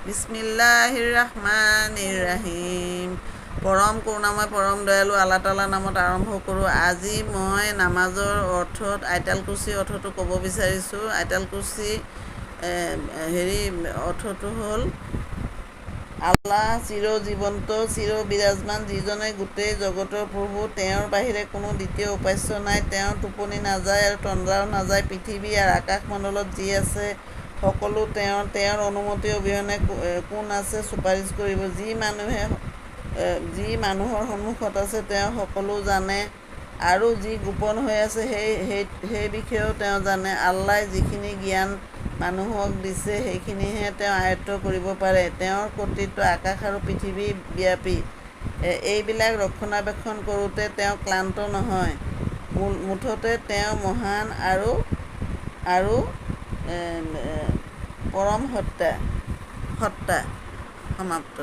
বিসমিল্লাহিৰ ৰহমানিৰ ৰহিম। পৰম কৰুণাময় পৰম দয়ালু আল্লাহ তাআলাৰ নামত আৰম্ভ কৰোঁ। আজি মই নামাজৰ অৰ্থত আয়তাল কুৰচি অৰ্থটো ক'ব বিচাৰিছোঁ। আয়তাল কুৰচি অৰ্থটো হ'ল আল্লাহ চিৰজীৱন্ত চিৰ বিৰাজমান, যিজনে গোটেই জগতৰ প্ৰভু। তেওঁৰ বাহিৰে কোনো দ্বিতীয় উপাস্য নাই। তেওঁৰ টোপনি নাযায় আৰু তন্দ্ৰাও নাযায়। পৃথিৱী আৰু আকাশমণ্ডলত যি আছে সকলো তেওঁৰ অনুমতি অবিহনে কোন আছে চুপাৰিচ কৰিব। যি মানুহৰ সন্মুখত আছে তেওঁ সকলো জানে, আৰু যি গোপন হৈ আছে সেই বিষয়েও তেওঁ জানে। আল্লাহ যিখিনি জ্ঞান মানুহক দিছে সেইখিনিহে তেওঁ আয়ত্ত কৰিব পাৰে। তেওঁৰ কৰ্তৃত্ব আকাশ আৰু পৃথিৱী ব্যাপী। এইবিলাক ৰক্ষণাবেক্ষণ কৰোঁতে তেওঁ ক্লান্ত নহয়। মুঠতে তেওঁ মহান আৰু পৰম সত্তা। সমাপ্ত।